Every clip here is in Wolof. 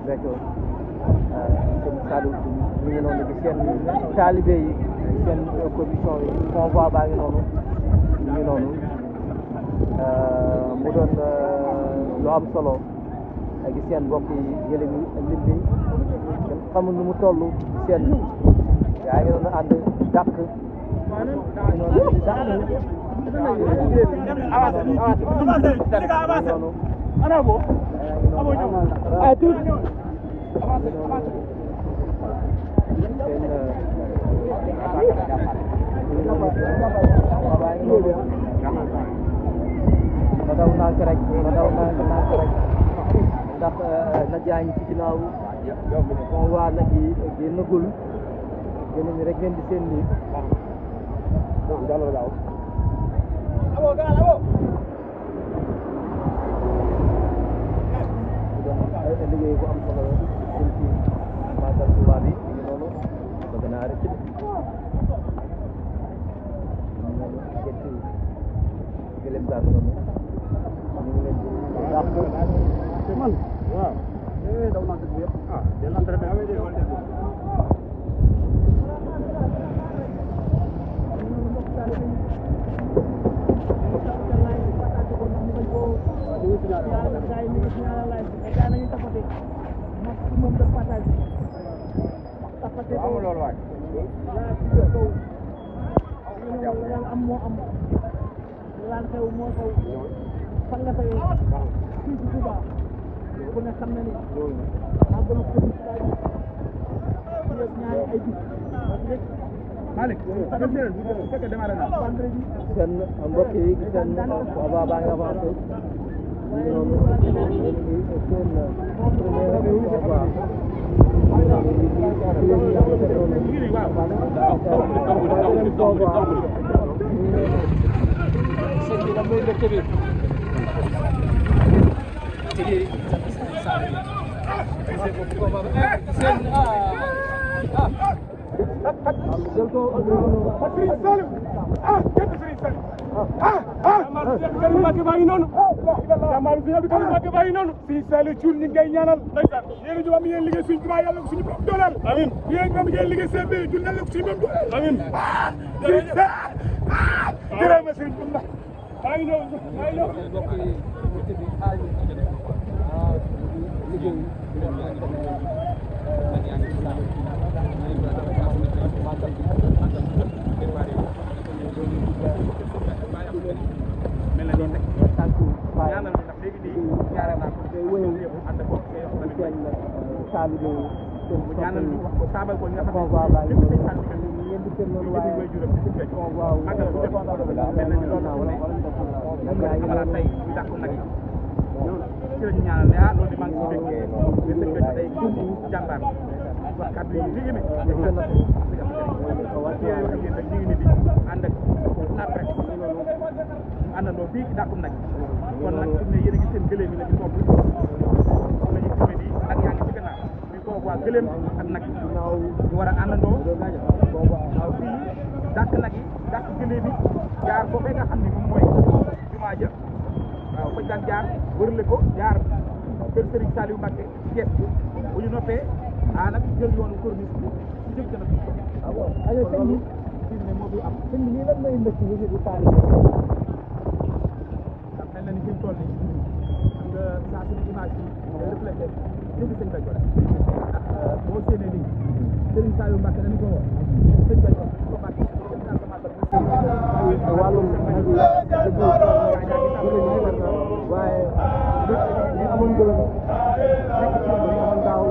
rek seen Saliou ñu ngi noonu di seen taalibe yi seen commission yi convoi baa ngi noonu ñu ngi noonu mu doon lu am solo ak seen mbokk yi jële bi lim bi xamul nu mu toll seen yaa ngi doon ànd dàq nga daw nànk rek ndax na jaañ ci ginnaaw kon waa nag yi génnagul génn rek ngeen di seen nii liggéey bu am solo jëm ci màggal Tuubaa bi ñu noonu bëgg naa rek ñetti gëlëm daal noonu ñu ngi leen di dàq man waaw daw naa dëgg yëpp del entraîné am moo am laan xew moo xew fan nga xewee fii ci Touba ku ne xam na ni àggalu ko ñaari ay bis Malick fekk démarré na seen mbokk yi seen combat baa ngi avancé ñu ngi noonu seen premier combat Serigne Saliou Thioune ñu ngi koy ñaanal yéen ñu am yéen liggéey suñu Tuubaa yàlla ko suñu borom dooleel amiin yéen am yéen liggéey seen bi jul yàlla ko suñu borom dooleel amiin jërëjëf ma Serigne Bamba maa ngi ñëw mel na doon rek tànku ñaanal ndax léegi nii ñaanal naa ko wëyal ànd ko ñaanal ñu wax ko saabal ko nga xam ne lépp sëñ Sall bi ngeen di seen loolu waaye way juram ci sëñ Béthio magal bu def mel na ni loolu moom la ñu amalaat tey ñu dàq nag ci la ñu ñaanal ne loolu di maa ngi si bëggee mais sëñ Béthio day jàmbaar wax kàddu yi li yéeme ñu ngi ni di ànd ak après àndandoo fii ci dàqum nag kon nag fi mu ne yéen a ngi seen gëléem yi la ñu topp la ñu filmé di ak yaa ngi ci gannaaw ñu ko waa gëléem ak nag ñu war a àndandoo waaw fii dàq nag yi dàq gëléem yi jaar foofee nga xam ne moom mooy jumaa ja waaw fañ daan jaar wërale ko jaar kër Serigne Saliou Mbacké Thiès bu ñu noppee nag jël yoonu corniche bi ñu jëm ca nag sëñ bi fi mu ne moo fi am sëñ bi nii lan lay ndëkk yëge du taali mel na ni fi mu toll nii xam nga saa su ne image yi day reflété jënd sëñ Béthio rek ndax boo séenee nii Serigne Saliou Mbacké dañu ko woo sëñ Béthio ko Mbacké wàllum waaye ñu amoon gërëm amoon daaw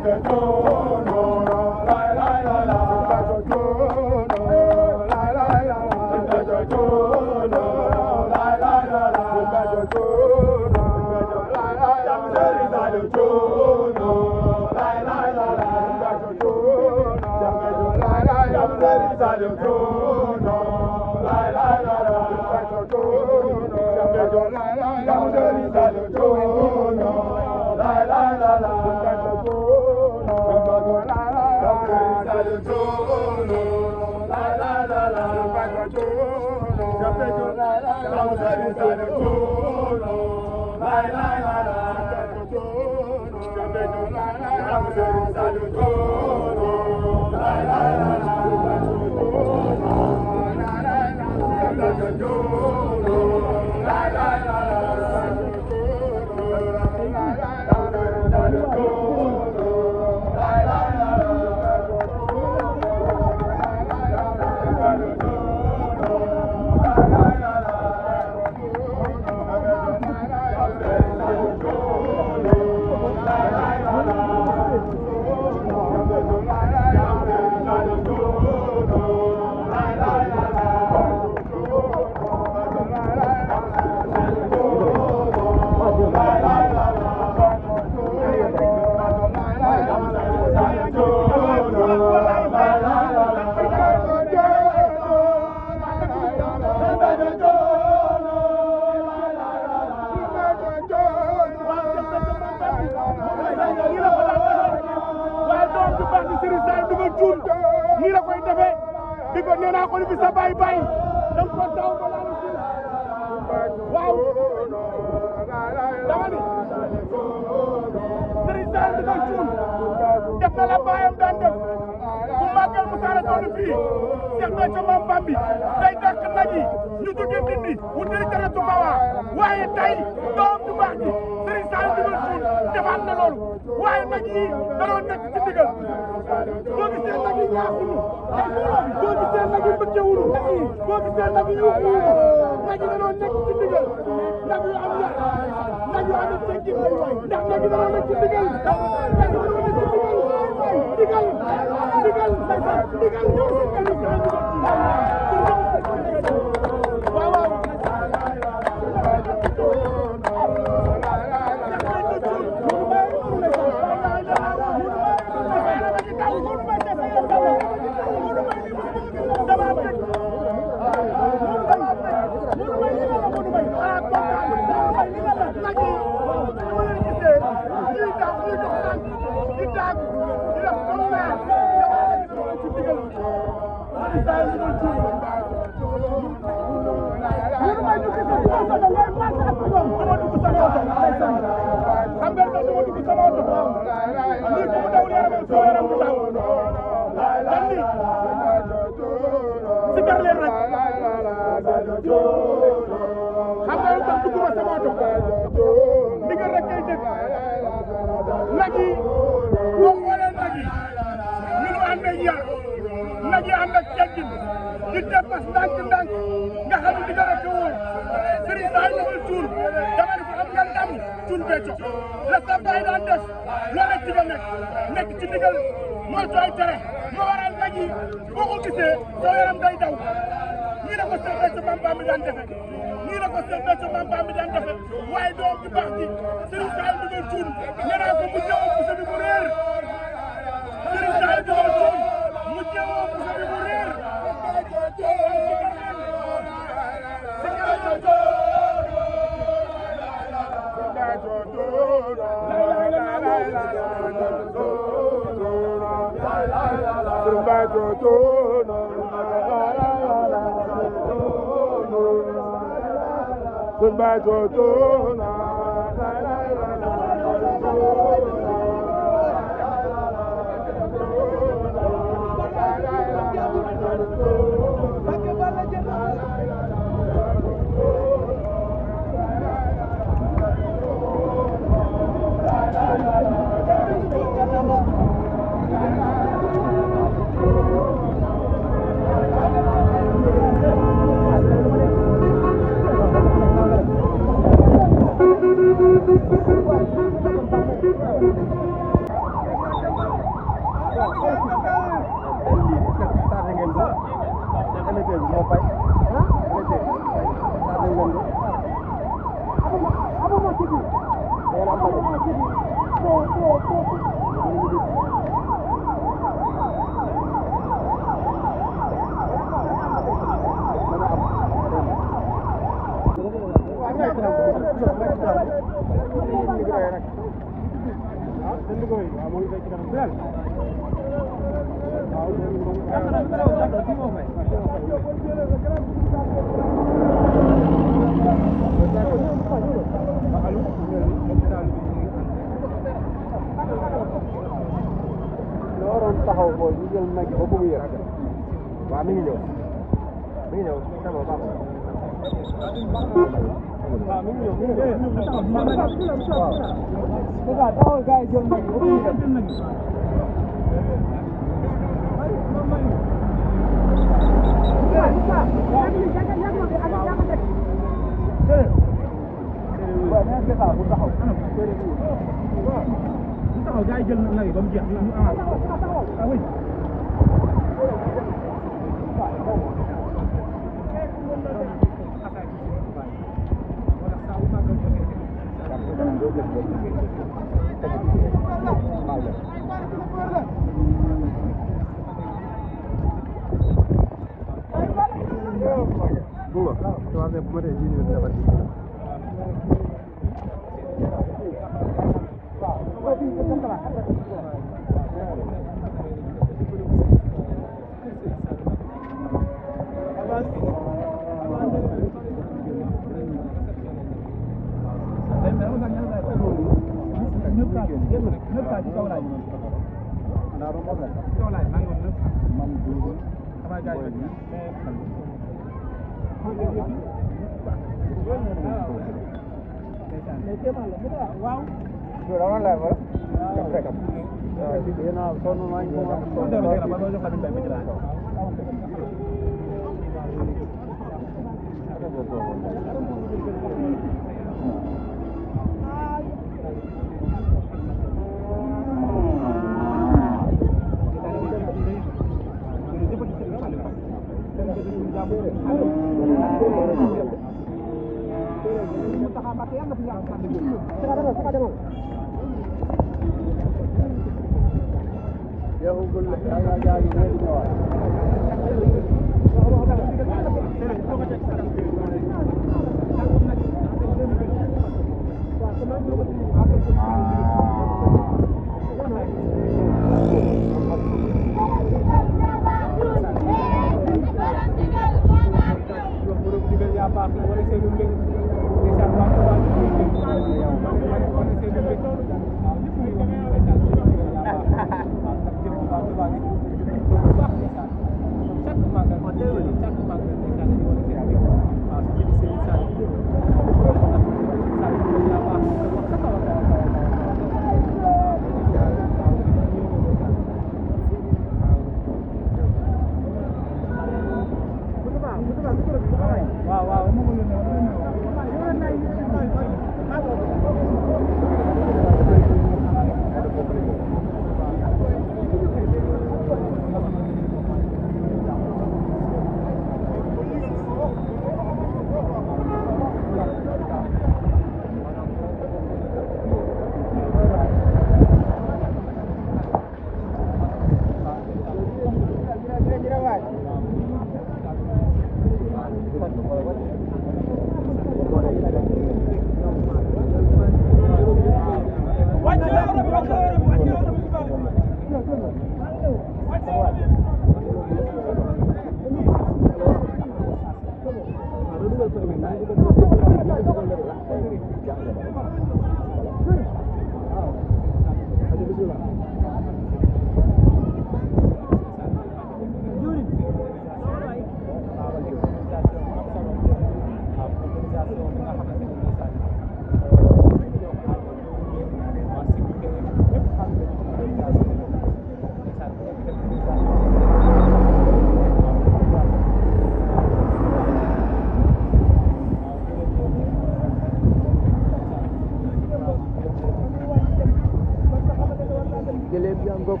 gëléem yaa ngok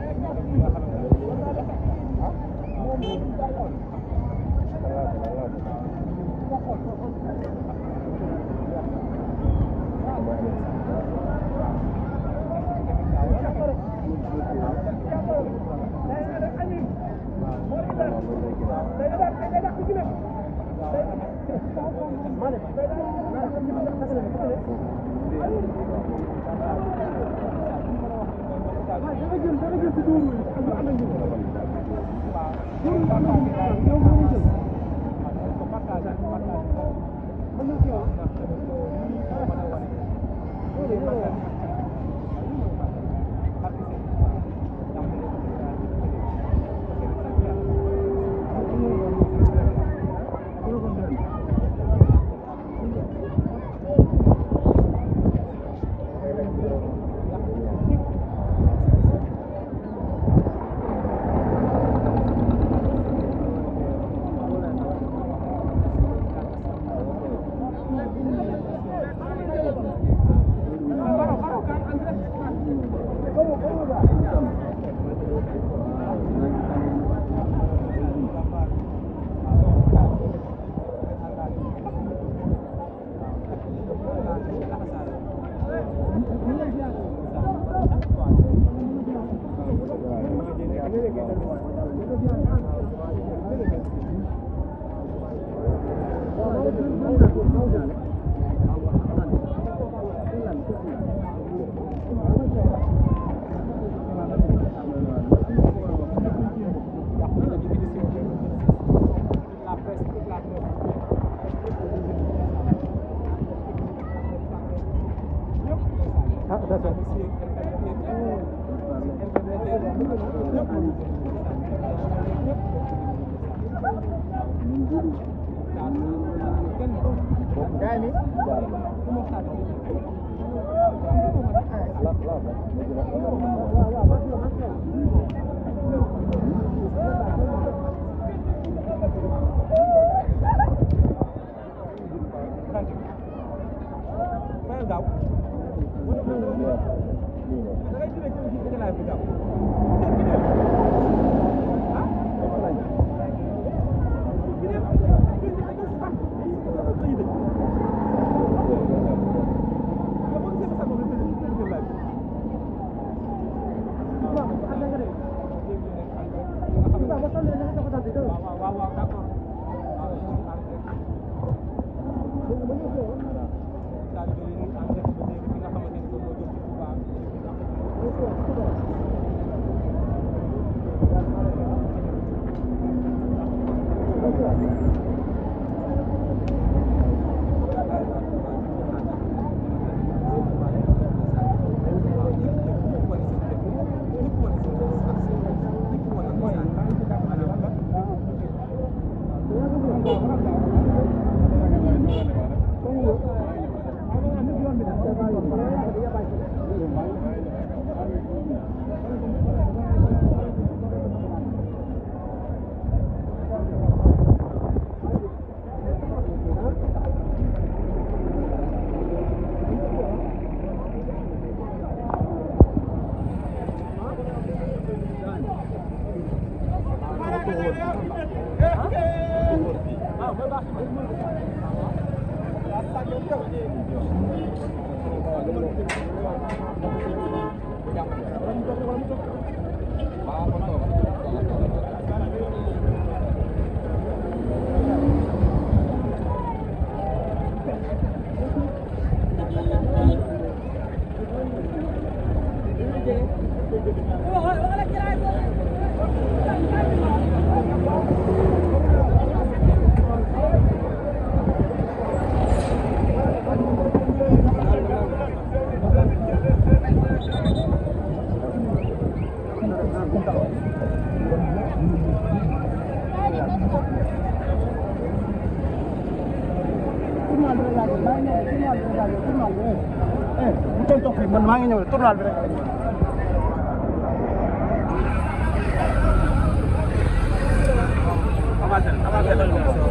man maa ngi ñëw tournal bi rek.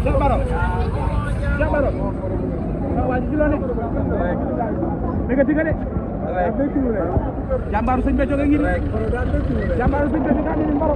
Cheikh Baro Cheikh Baro waa ji ci loo nekk. dëgg de. jàmbaaru sëñ Béthio nga ngi nii jàmbaaru sëñ Béthio nga ngi nii Mbaro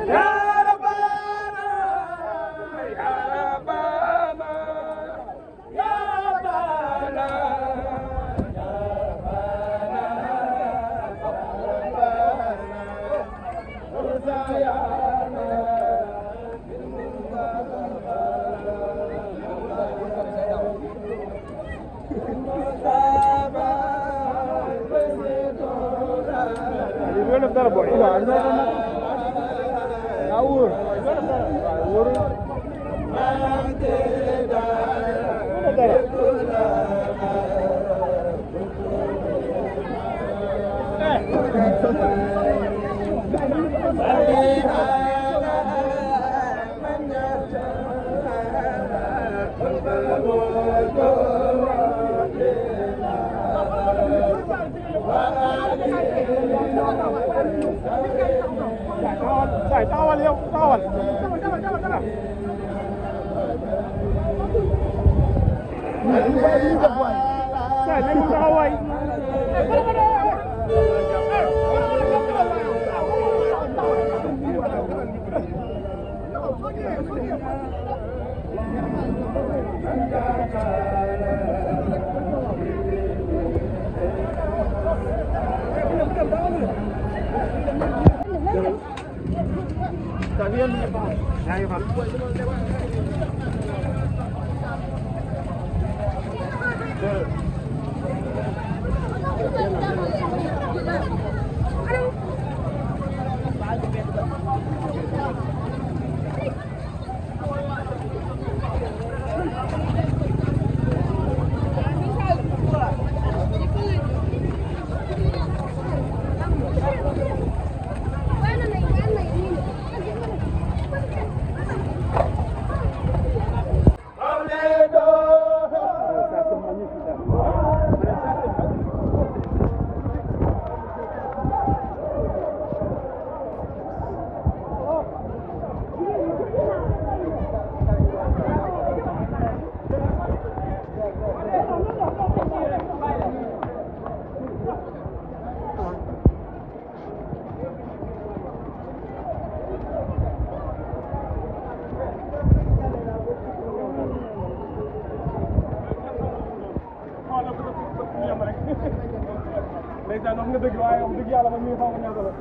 Ya Rabbana doo def dara booy. waaw doo ko nag. daa wóor. waaw wóorul. dara. taxawal yow taxawal. saa yi nekkul taxawaay. ndeysaan wax nga dëgg waaye wax dëgg yàlla man mii xaw ma ñaata la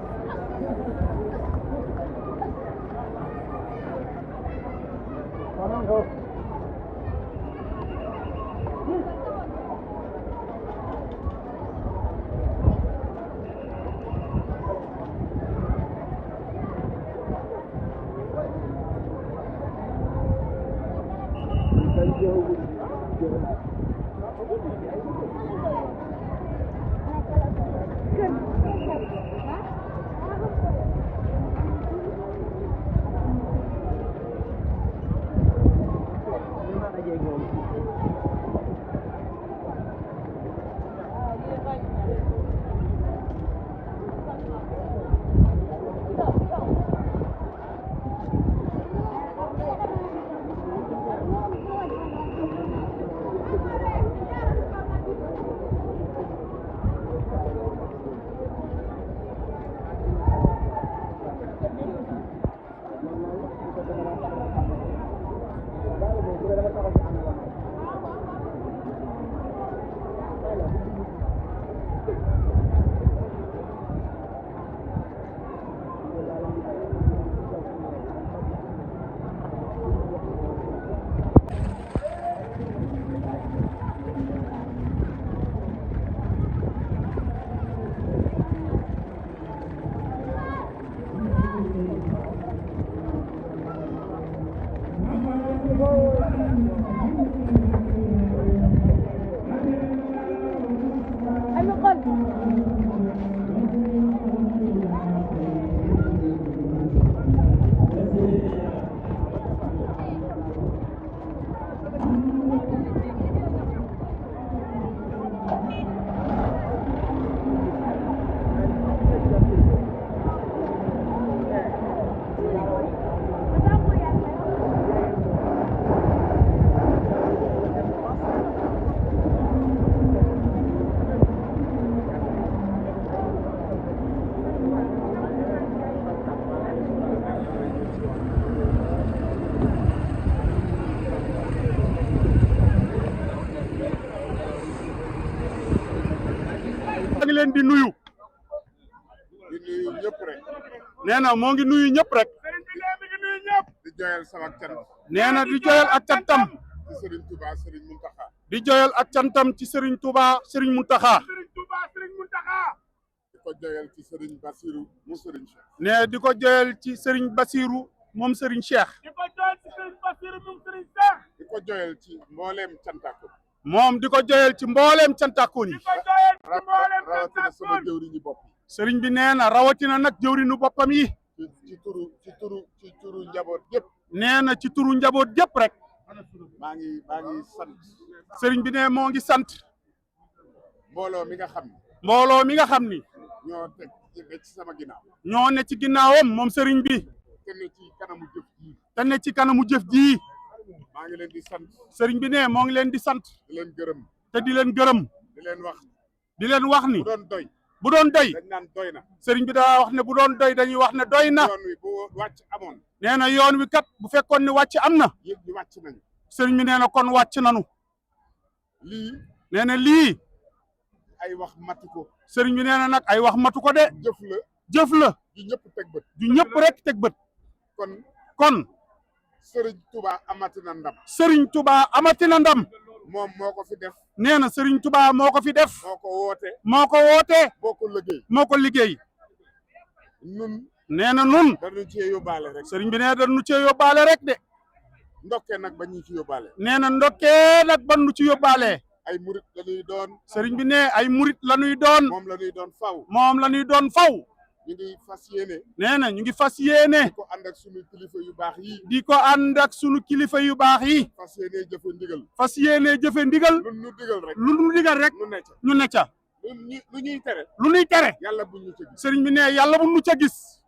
leen di nuyu ñëpp rek nee na moo ngi nuyu ñëpp rek di joyal sama cant nee na di joyal ak cantam ci Serigne Touba Serigne Mountakha di joyal ak cantam ci Serigne Touba Serigne Mountakha di ko joyal ci Serigne Bassirou mu Serigne Cheikh. ne di ko joyal ci Serigne Bassirou moom Serigne Cheikh. di ko joyal ci Serigne Bassirou moom Serigne Cheikh. di ko joyal ci mbooleem cantakon. moom di ko joyal ci mbooleem cantakon yi. di ko joyal ci mbooleem rawatina sama cantakon. jëwriñu bopp yi. Serigne bi nee na rawatina nag jëwriñu boppam yi. ci turu njaboot yëpp. nee na ci turu njaboot yëpp rek. maa ngi sant. Serigne bi ne moo ngi sant. mbooloo mi nga xam ne. mbooloo mi nga xam ni. ñoo teg ci sama ginnaaw. ñoo ne ci ginnaawam moom Serigne bi. te ne ci kanamu jëf ji. te ne ci kanamu jëf ji. maa ngi leen di sant. Serigne bi ne moo ngi leen di sant. di leen gërëm. te di leen gërëm. di leen wax ni. bu doon doy. bu doon doy. dañ naan doy na. Serigne bi daa wax ne bu doon doy dañuy wax ne doy na. yoon wi bu wàcc amoon. nee na yoon wi kat bu fekkoon ne wàcc am na. yëpp ñu wàcc nañu. Serigne bi nee na kon wàcc nanu. lii. nee na lii. ay wax matu ko. Serigne bi nee na nag ay wax matu ko de. jëf la. ju ñëpp teg bët. ju ñëpp rek teg bët. kon. Serigne Touba amati na ndam. Serigne Touba amati na ndam. moom moo ko fi def. nee na Serigne Touba moo ko fi def. moo ko woote. moo ko woote. moo ko liggéey. nun. nee na nun. dañu cee yóbbaale rek. Serigne bi nee dañu cee yóbbaale rek de. ndokkee nag ba ñu ci yóbbaale. nee na ndokkee nag ba ñu ci yóbbaale. ay murit la ñuy doon. Serigne bi ne ay murit la ñuy doon. moom la ñuy doon faw. moom la ñuy doon faw. ñu ngi fas yéene. nee na ñu ngi fas yéene. di ko ànd ak sunu kilifa yu baax yi. di ko ànd ak sunu kilifa yu baax yi. fas yéene jëfe ndigal. fas yéene jëfe ndigal. lu ñu digal rek. lu ñu digal rek. ñu ne ca. lu ñuy tere. lu ñuy tere. yàlla bu ñu ca gis. Serigne bi ne yàlla bu ñu ca gis.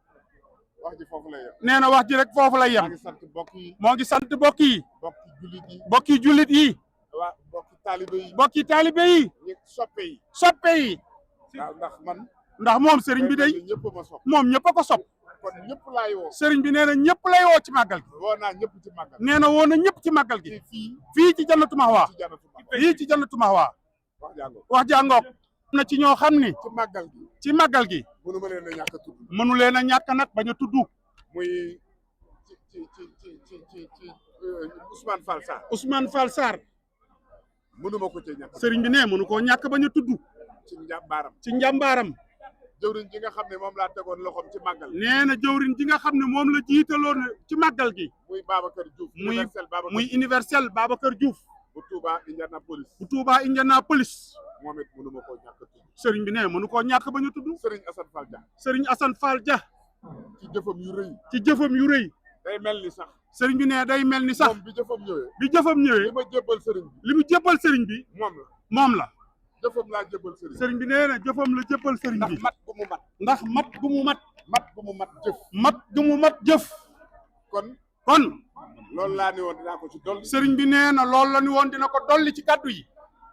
wax ji foofu lay yem. nee na wax ji rek foofu lay yem. moo ngi sant mbokk yi. moo ngi sant mbokk yi. mbokki jullit yi. mbokki jullit yi. waa mbokki taalibe yi. mbokki taalibe yi. soppe yi. soppe yi. waaw ndax moom Serigne bi day moom ñëpp a ko sopp. kon ñëpp laay woo. Serigne bi nee na ñëpp lay woo ci màggal gi. woo naa ñëpp ci màggal. nee na woo na ñëpp ci màggal gi. fii ci Jannatu Mahwa. fii ci Jannatu Mahwa. wax jàngoog. na ci ñoo xam ni. ci màggal gi. ci màggal gi. mënu ma leen a ñàkk a tudd. mënu leen a ñàkk nag bañ a tudd. muy ci Ousmane Fall Sarr. Ousmane Fall Sarr. mënu ma ko cee ñàkk. Serigne bi ne mënu koo ñàkk bañ a tudd. ci njàmbaaram. ci njàmbaaram. jëwriñ ji nga xam ne moom laa tegoon loxoom ci màggal. nee na jëwriñ ji nga xam ne moom la jiitaloon ci màggal gi. muy Babacar Diouf. muy universel Babacar Diouf. bu Touba Indianapolis. bu Touba Indianapolis. moom it mënu ma koo ñàkk a tudd. Serigne bi ne mënu koo ñàkk ba ñu tudd. Serigne Assane Fall Dia. Serigne Assane Fall Dia. ci jëfam yu rëy. ci jëfam yu rëy. day mel ni sax. Serigne bi ne day mel ni sax. moom bi jëfam ñëwee. bi jëfam ñëwee. li ma jébbal Serigne bi. li mu jébbal Serigne bi. moom la. jëfam laa jébbal Serigne bi. Serigne bi nee na jëfam la jébbal Serigne bi. ndax mat gu mu mat. ndax mat gu mu mat. mat gu mu mat jëf. mat gu mu mat jëf. kon. loolu laa ni woon dinaa ko ci dolli. Serigne bi nee na loolu la ni woon dina ko dolli ci kaddu yi.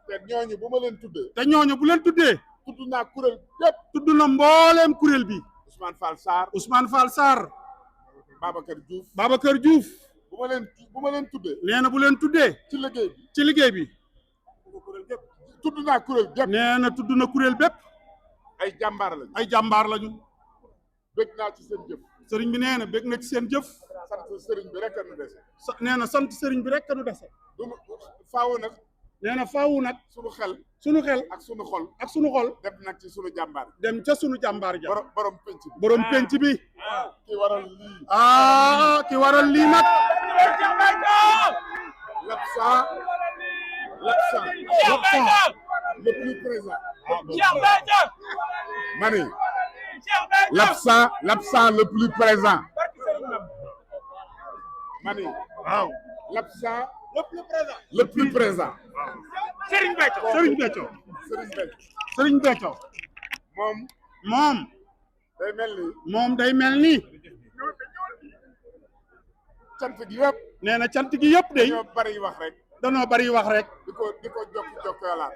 te ñooñu bu ma leen tuddee. te ñooñu bu leen tuddee. tudd naa kuréel yëpp. tudd na mbooleem kuréel bi. Ousmane Fall Sarr. Ousmane Fall Sarr. Babacar Diouf. Babacar Diouf. bu ma leen tuddee. nee na bu leen tuddee. ci liggéey bi. ci liggéey bi. tudd naa kuréel yëpp. nee na tudd na kuréel bépp. ay jàmbaar lañu. ay jàmbaar lañu. bég naa ci seen jëf. Serigne bi nee na bég na ci seen jëf. sant Serigne bi rek a nu dese. nee na sant Serigne bi rek a nu dese. faaw nag. nee na faaw nag. sunu xel. ak sunu xol. dem nag ci sunu jàmbaar. dem ca sunu jàmbaar ja. borom penc bi. borom penc bi. ki waral lii. ki waral lii nag. l'absent le plus présent. mani l'absent le plus présent. mani waaw l'absent le plus présent. Serigne Béthio. moom. day mel ni. cant gi yëpp. nee na cant gi yëpp day. danoo bari wax rek.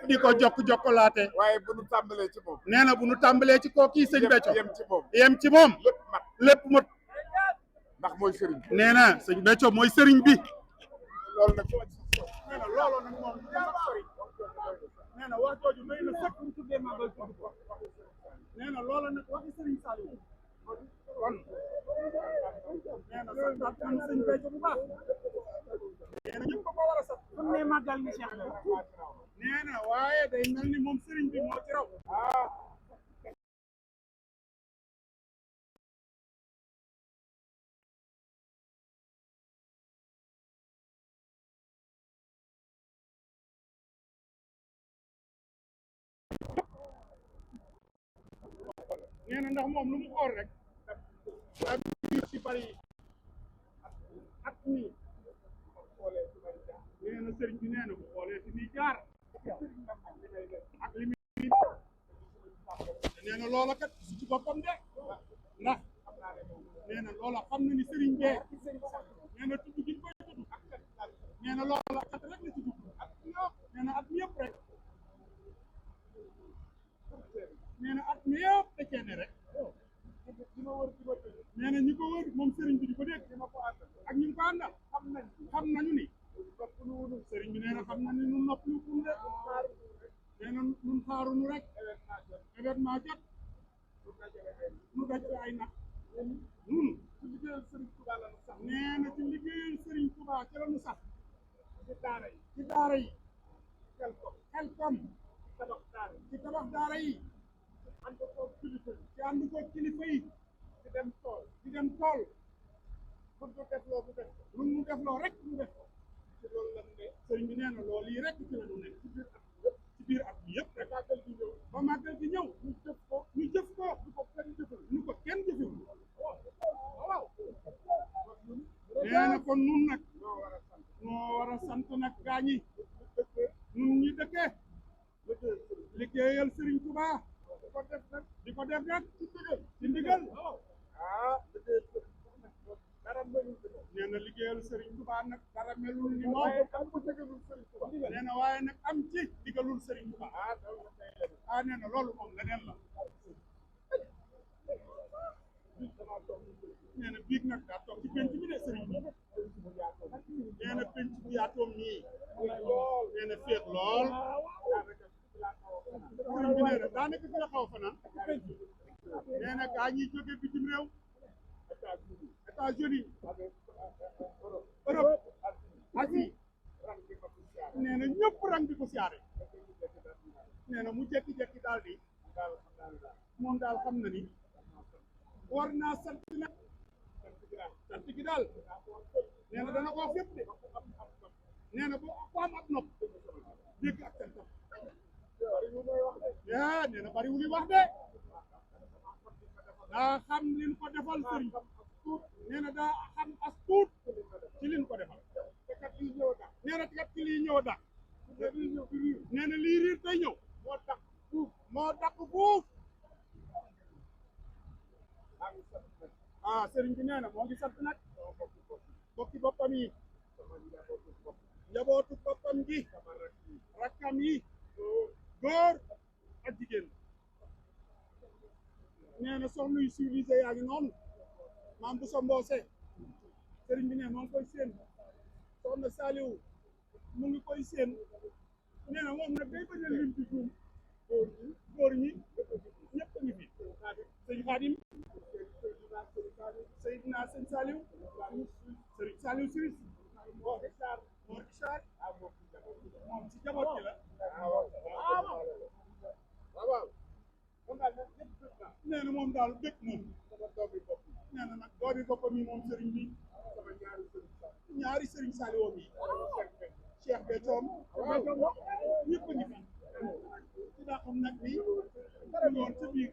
di ko jokkalaate. waaye bu nu tàmbalee ci moom. nee na bu nu tàmbalee ci kooku sëñ Béthio. yem ci moom. lépp mat. ndax mooy sëriñ bi. nee na sëñ Béthio mooy sëriñ bi. loolu nag. nee na wax jooju may na sax ñu tuddee màggal tudd ko. nee na loola nag waxi Serigne Saliou. kon nee na santaat nañu sëñ Béthio bu baax. nee na ñëpp ko war a sax. comme ne màggal ni Cheikh la. nee na waaye day mel ni moom Serigne bi moo ci raw. nee na ndax moom lu mu xool rek ak yu ci bari at nii nee na sëriñ bi nee na bu xoolee fi muy jaar ak li muy nee na loola kat ci boppam de ndax nee na loola xam na ni sëriñ bee nee na tudd gi koy tudd nee na loola at rek la ci dugg nee na at mi yëpp rek nee na at mi yëpp da cee ne rek nee na ñi ko wër moom sëriñ bi di ko dégg ak ñi ko àndal xam nañu ni sëriñ bi nee na xam na ni nun nopp lu kum de nee na nun xaaruñu rek événement jot nu daj ay nag nun ci liggéeyal sëriñ Touba la nu sax nee na ci liggéeyal sëriñ Touba ci la nu sax ci daara yi xel kom ci tabax daara yi ci ànd ko kilifa yi di dem tool lu mu def loo rek mu def ci loolu la ne sëriñ bi nee na loolu yi rek ci la ñu nekk ci biir at bi yëpp rek ba màggal gi ñëw ñu jëf ko ñu ko kenn jëfewul waaw nee na kon nun nag noo war a sant nag gaañi nun ñi dëkkee liggéeyal sëriñ Touba di ko def nag ci ndigal nee na liggéeyal sëriñ Touba nag dara melul ni moom nee na waaye nag am ci digalul sëriñ Touba nee na loolu moom leneen la nee na biig nag daa toog ci penc bi de sëriñ bi nee na penc bu yaatoom nii nee na féet lool sëriñ bi nee na daanaka fi la xaw fanaan nee na gaa ñi jóge bitim réew États-Unis Europe Asie nee na ñëpp rang di ko siyaare nee na mu jekki-jekki daal di moom daal xam na ni war naa sant nag sant gi daal nee na dana koo fépp de nee na bu am ab nopp dégg ak santam nee na bariwul wax de daa xam liñ ko defal sëriñ nee na daa xam as tuut ci liñ ko defal nee na kat ci lii ñëw dak nee na lii riir tey ñëw moo dakk fuuf sëriñ bi nee na moo ngi sant nag bokki boppam yi njabootu boppam gi rakkam yi góor ak jigéen nee na soxna yu civilisé yaa ngi noonu maam bu sa mboose sëriñ bi ne moo ngi koy séen soxna Saliou mu ngi koy séen nee na moom nag day bañ a lim ci juum góor ñi ñëpp a ngi fi sëñ Xaadim Seydina sëñ Saliou sëriñ Saliou Siris Mor Richard moom ci jaboot gi la nee na moom daal bépp moom nee na nag doomi boppam yi moom sëriñ bi ñaari sëriñ Saliou yi Cheikh Béthio ñëpp a ngi fi ci daa xam nag bi ñu woon ca biir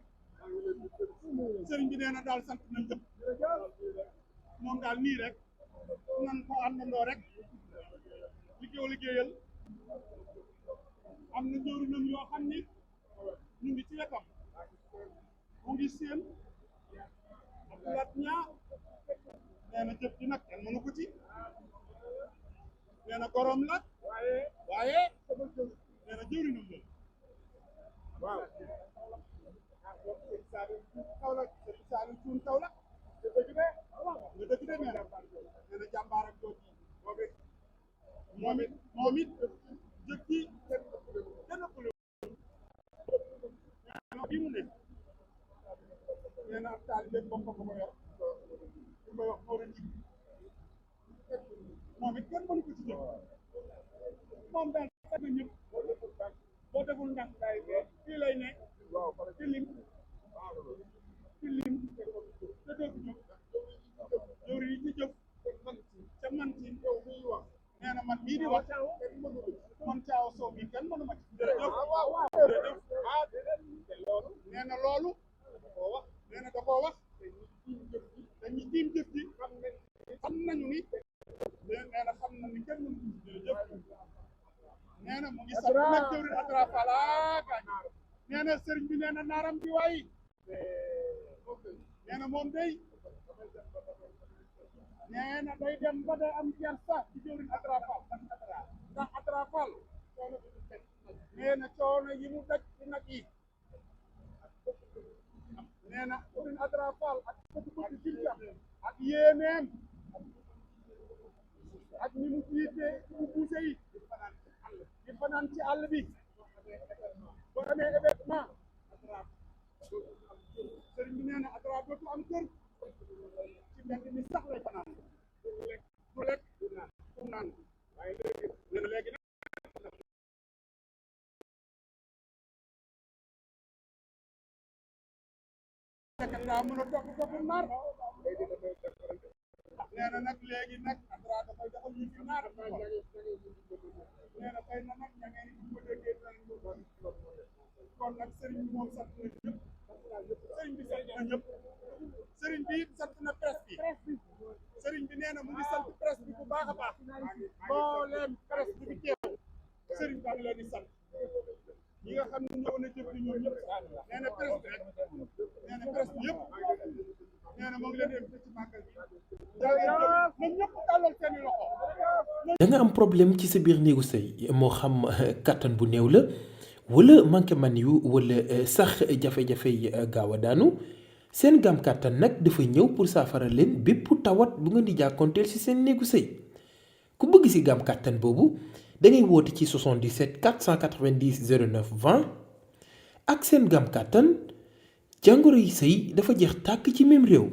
sëriñ bi nee na daal sant nañ jëpp moom daal nii rek nan ko àndandoo rek liggéeyal am na njëriñam yoo xam ni ñu ngi ci wetam mu ngi seen Abdoulaye Niang nee na jëf ji nag kenn mënu ko ci nee na gorom la waaye nee na jëriñam la waaw Saliou Thioune taw la nga dëgg de nee na jàmbaar ak doot yi moom it jëf ji kenn ëppale bi mu ne nee na ab taalibe boppam ko yor ñu koy wax Maodo ji moom it kenn mënu ko ci jëf moom daal fekk na ñëpp boo deful ndax fii lay ne ci lim te doo ko jóg jëwri yi ci jëf ca man ci nee na man mii di wax man Caaw Sow mi kenn mënu ma ci jërëjëf na loolu nee na da koo wax dañuy tiim jëf ji xam nañu ni nee na xam na ni kenn mënu jëf nee na mu ngi sant nag jëwriñ Adra Fall nee na sëriñ bi nee na naaram bi waay nee na moom day nee na day dem ba day am kersa ci jëwriñ Adra Fall ndax Adra Fall nee na coono yi mu daj ci nag yi nee na jëwriñ Adra Fall ak bëgg-bëgg jiltam ak yéeneem ak ni mu jiite mu buuse yi di fanaan ci àll bi boo amee événement sëriñ bi nee na Adra dootu am kër ci mbedd mi sax lay fanaan du lekk du naan waaye léegi nag daa mën a topp naar nee na nag léegi nag Adra dafay defal ñu fi naar nee na tey na nag ña ngeen ñu ko déggee kon nag sëriñ bi moom sant na ñëpp sëriñ bi sant na ñëpp sëriñ bi it sant na presse bi sëriñ bi nee na mu ngi sant presse bi bu baax a baax mbooleem presse bi fi teew sëriñ bi am leen di sant ñi nga xam ne ñëw na jëf di ñoom ñëpp nee na presse bi rek nee na presse bi yëpp nee na moo ngi leen di invité ci màggal bi na ñëpp tàllal seeni loxo. da nga am problème ci sa biir néegu sëy moo xam kàttan bu néew la wala manqué man yu wala sax jafe-jafe yi gaaw a daanu seen gaam kàttan nag dafa ñëw pour saafara leen bépp tawat bu nga di jàkkoonteel ci seen néegu sëy ku bëgg ci gaam kàttan boobu da ngay woote ci 77 490 09 20 ak seen gaam kàttan jàngoro yi sëy dafa jeex tàkk ci même réew.